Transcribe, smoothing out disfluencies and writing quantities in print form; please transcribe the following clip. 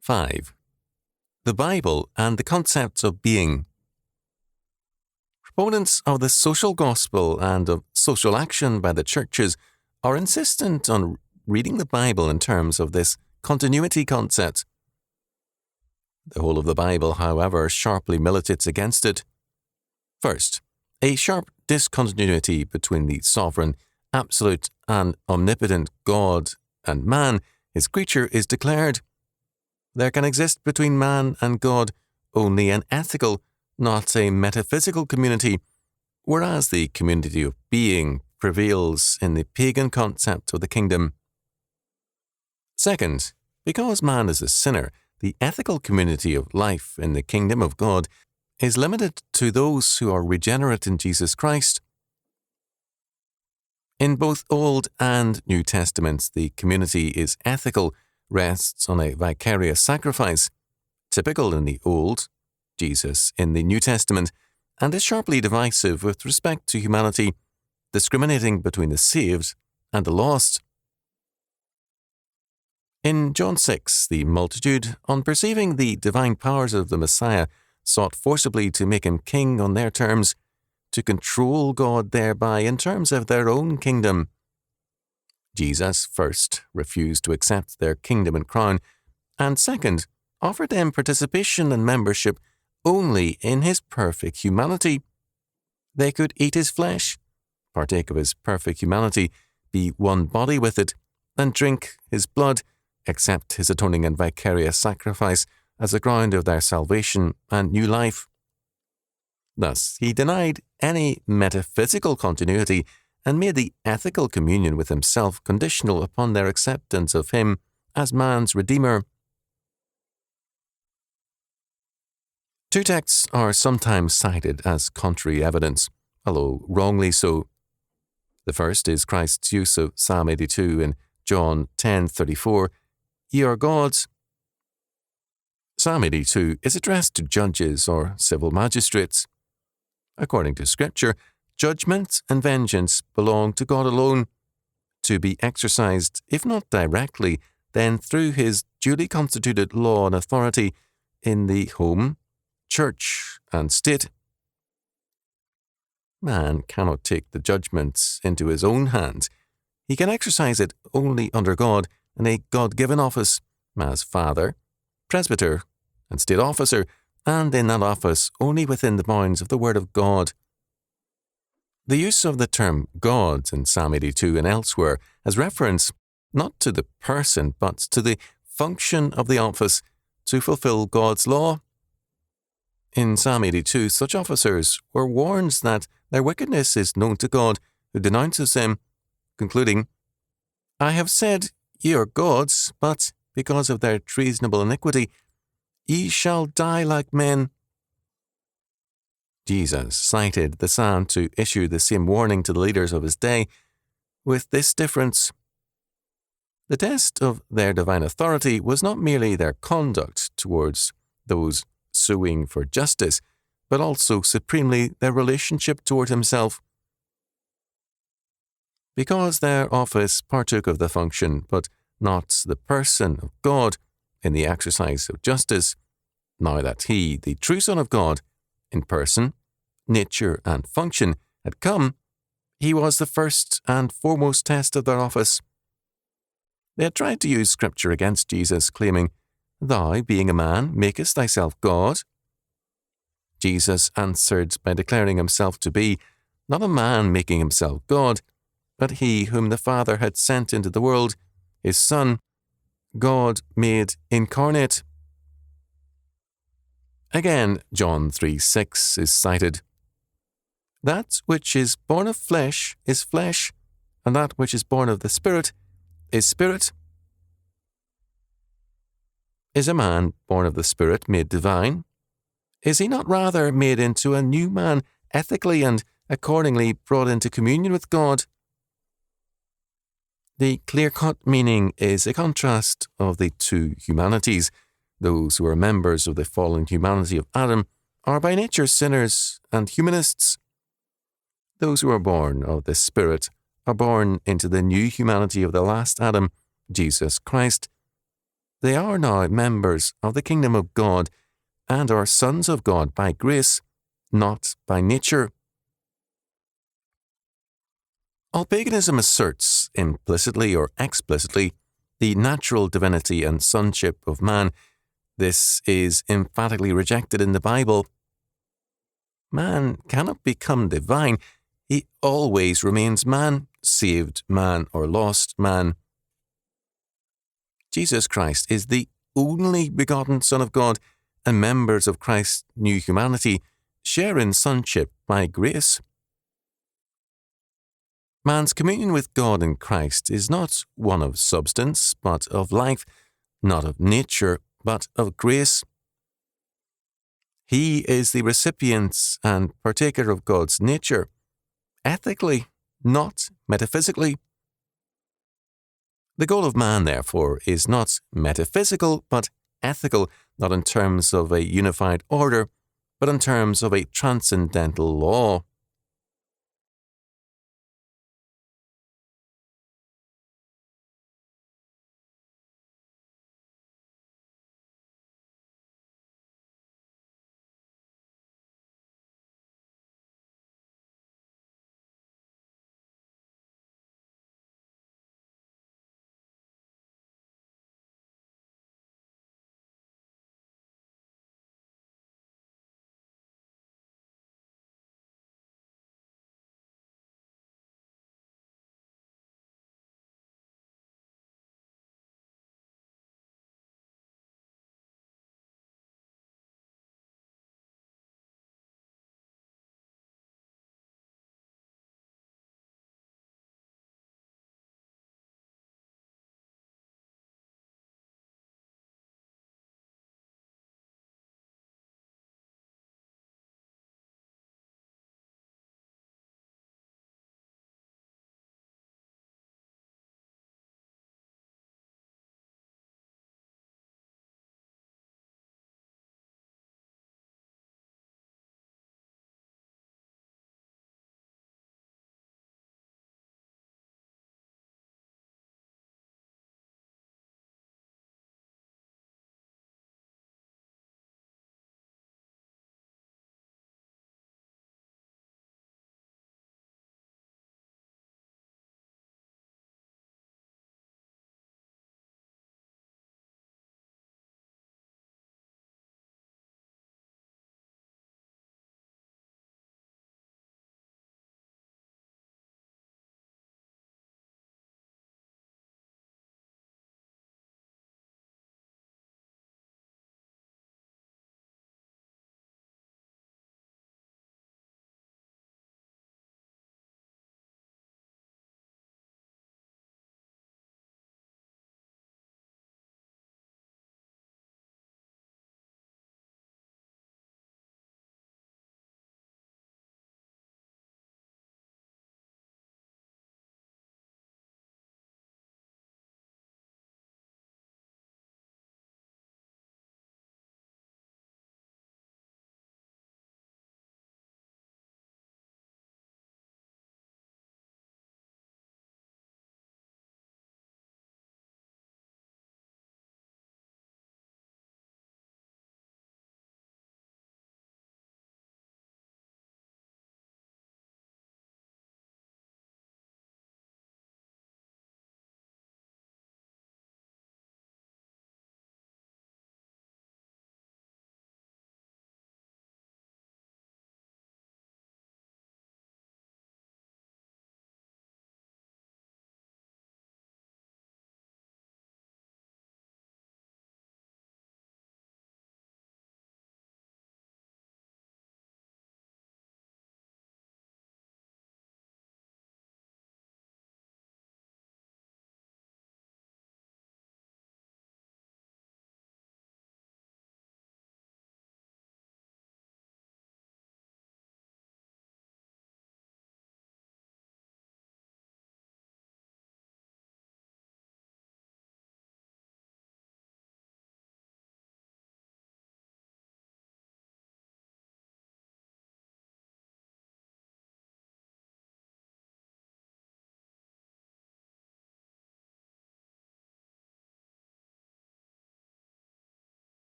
5. The Bible and the concepts of being. Proponents of the social gospel and of social action by the churches are insistent on reading the Bible in terms of this continuity concept. The whole of the Bible, however, sharply militates against it. First, a sharp discontinuity between the sovereign, absolute, and omnipotent God and man, his creature, is declared. There can exist between man and God only an ethical, not a metaphysical community, whereas the community of being prevails in the pagan concept of the kingdom. Second, because man is a sinner, the ethical community of life in the kingdom of God is limited to those who are regenerate in Jesus Christ. In both Old and New Testaments, the community is ethical, rests on a vicarious sacrifice, typical in the Old, Jesus in the New Testament, and is sharply divisive with respect to humanity, discriminating between the saved and the lost. In John 6, the multitude, on perceiving the divine powers of the Messiah, sought forcibly to make him king on their terms, to control God thereby in terms of their own kingdom. Jesus, first, refused to accept their kingdom and crown, and second, offered them participation and membership only in his perfect humanity. They could eat his flesh, partake of his perfect humanity, be one body with it, and drink his blood, accept his atoning and vicarious sacrifice as the ground of their salvation and new life. Thus, he denied any metaphysical continuity and made the ethical communion with himself conditional upon their acceptance of him as man's Redeemer. Two texts are sometimes cited as contrary evidence, although wrongly so. The first is Christ's use of Psalm 82 in John 10:34, "Ye are gods." Psalm 82 is addressed to judges or civil magistrates. According to Scripture, judgment and vengeance belong to God alone, to be exercised, if not directly, then through his duly constituted law and authority in the home, church, and state. Man cannot take the judgments into his own hands. He can exercise it only under God in a God-given office, as father, presbyter, and state officer, and in that office only within the bounds of the Word of God. The use of the term God in Psalm 82 and elsewhere has reference not to the person but to the function of the office to fulfill God's law. In Psalm 82, such officers were warned that their wickedness is known to God, who denounces them, concluding, "I have said, ye are gods, but because of their treasonable iniquity, ye shall die like men." Jesus cited the psalm to issue the same warning to the leaders of his day, with this difference. The test of their divine authority was not merely their conduct towards those suing for justice, but also supremely their relationship toward himself. Because their office partook of the function, but not the person of God in the exercise of justice, now that he, the true Son of God, in person, nature, and function, had come, he was the first and foremost test of their office. They had tried to use Scripture against Jesus, claiming, "Thou, being a man, makest thyself God." Jesus answered by declaring himself to be not a man making himself God, but he whom the Father had sent into the world, his Son, God made incarnate. Again, John 3:6 is cited. "That which is born of flesh is flesh, and that which is born of the Spirit is spirit." Is a man born of the Spirit made divine? Is he not rather made into a new man, ethically and accordingly brought into communion with God? The clear-cut meaning is a contrast of the two humanities. Those who are members of the fallen humanity of Adam are by nature sinners and humanists. Those who are born of the Spirit are born into the new humanity of the last Adam, Jesus Christ. They are now members of the kingdom of God and are sons of God by grace, not by nature. All paganism asserts, implicitly or explicitly, the natural divinity and sonship of man. This is emphatically rejected in the Bible. Man cannot become divine. He always remains man, saved man or lost man. Jesus Christ is the only begotten Son of God, and members of Christ's new humanity share in sonship by grace. Man's communion with God in Christ is not one of substance, but of life, not of nature, but of grace. He is the recipient and partaker of God's nature, ethically, not metaphysically. The goal of man, therefore, is not metaphysical, but ethical, not in terms of a unified order, but in terms of a transcendental law.